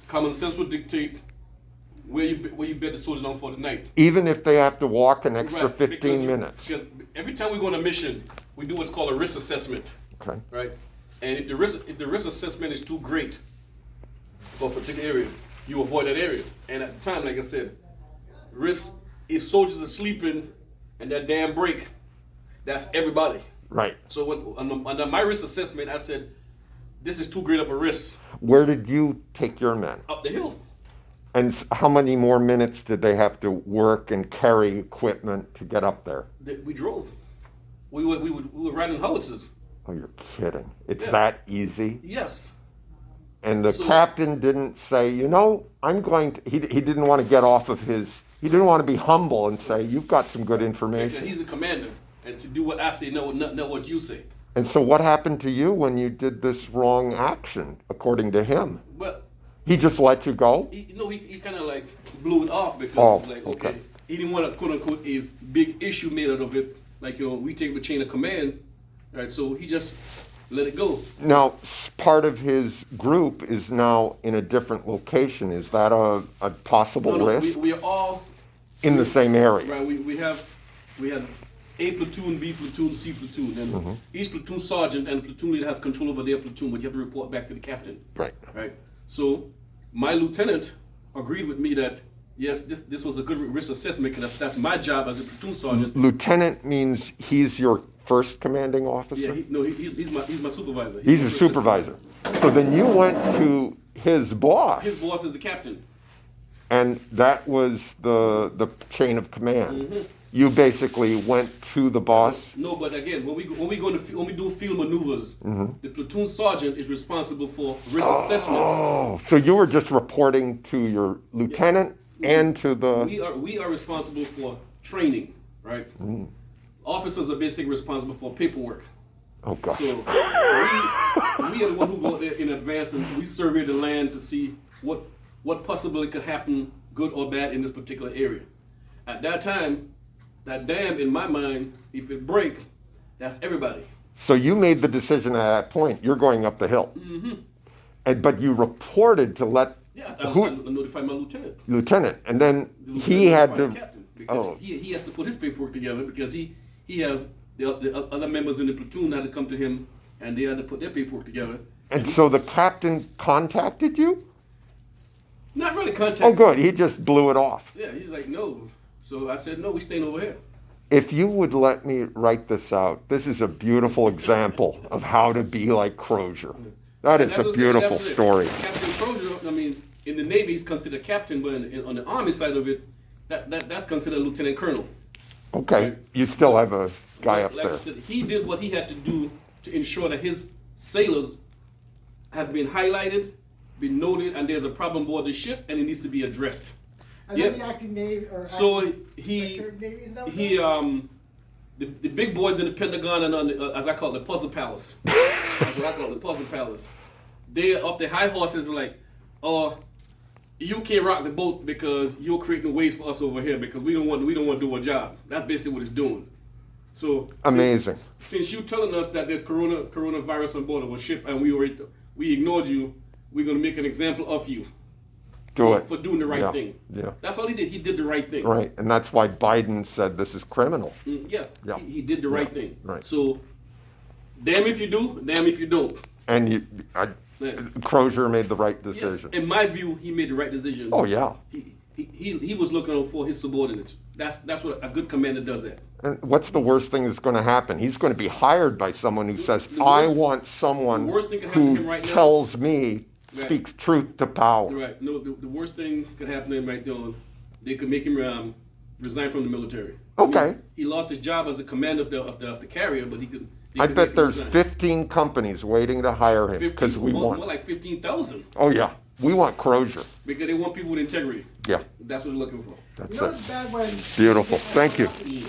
Common sense would dictate where you bet the soldiers on for the night. Even if they have to walk an extra Right, 15 minutes. Because every time we go on a mission, we do what's called a risk assessment. Okay. Right? And if the risk assessment is too great for a particular area, you avoid that area. And at the time, like I said, risk, if soldiers are sleeping and that damn break, that's everybody. Right. So under my risk assessment, I said, this is too great of a risk. Where did you take your men? Up the hill. And how many more minutes did they have to work and carry equipment to get up there? We drove. We were riding howitzers. Oh, you're kidding. It's Yeah. that easy? Yes. And the captain didn't say, you know, I'm going to, he didn't want to get off of his, he didn't want to be humble and say, you've got some good information. He's a commander, and to do what I say, not what you say. And so what happened to you when you did this wrong action, according to him? Well, He just let you go? he kind of like blew it off because Oh, like, okay. he didn't want a quote unquote a big issue made out of it. Like, we take the chain of command, right? So he just let it go. Now, part of his group is now in a different location. Is that a possible risk? We are all In the same area? right. We have A platoon, B platoon, C platoon, and each platoon sergeant and platoon leader has control over their platoon, but you have to report back to the captain. Right. Right. So my lieutenant agreed with me that yes, this was a good risk assessment because that's my job as a platoon sergeant. Lieutenant means he's your first commanding officer? Yeah, he's my supervisor. He's your supervisor. So then you went to his boss. His boss is the captain. And that was the chain of command. You basically went to the boss. No, but again, when we do field maneuvers, the platoon sergeant is responsible for risk assessments. Oh, so you were just reporting to your lieutenant and to the. We are responsible for training, right? Officers are basically responsible for paperwork. Oh gosh. So we are the one who go there in advance and we survey the land to see what possibly could happen, good or bad, in this particular area. At that time, that dam, in my mind, if it break, that's everybody. So you made the decision at that point. You're going up the hill. But you reported to let. Yeah, I notified my lieutenant. Lieutenant, and then The he lieutenant had notified to. the captain because he has to put his paperwork together because he has the other members in the platoon had to come to him and they had to put their paperwork together. And so the captain contacted you? Not really contact. Oh, good. He just blew it off. Yeah, he's like, no. So I said, no, we staying over here. If you would let me write this out, this is a beautiful example of how to be like Crozier. That is a beautiful story. Captain Crozier, I mean, in the Navy, he's considered captain, but on the Army side of it, that's considered lieutenant colonel. Okay, Right. you still have a guy up Like there. I said, he did what he had to do to ensure that his sailors have been highlighted, been noted, and there's a problem aboard the ship, and it needs to be addressed. And Yeah. then the acting Navy or So acting he Secretary of Navy is now the big boys in the Pentagon and on the, as I call it, the Puzzle Palace. That's what I call it, the Puzzle Palace. They up their high horses like, oh, you can't rock the boat because you're creating ways for us over here because we don't want to do our job. That's basically what it's doing. So Amazing. Since you telling us that there's coronavirus on board of a ship and we ignored you, we're gonna make an example of you. Do it. For doing the right Yeah, thing. yeah. That's all he did. He did the right thing. Right, and that's why Biden said this is criminal. Yeah. Yeah. He did the right thing. right. So, damn if you do, damn if you don't. And Yeah. Crozier made the right Yes. decision. In my view, he made the right decision. Oh yeah. He was looking out for his subordinates. That's what a good commander does. That. And what's the worst thing that's going to happen? He's going to be hired by someone who says, the "I worst- want someone the worst thing can happen to who him right now- tells me, Right. speaks truth to power." Right. No, the worst thing could happen to him right now. They could make him resign from the military. Okay. He lost his job as a commander of the carrier, but he could. they I could bet make him there's resign. 15 companies waiting to hire him because we more want. like 15,000 Oh yeah, we want Crozier. because they want people with integrity. Yeah, That's what they're looking for. that's You know it. it's bad when Beautiful. Thank you. Yeah.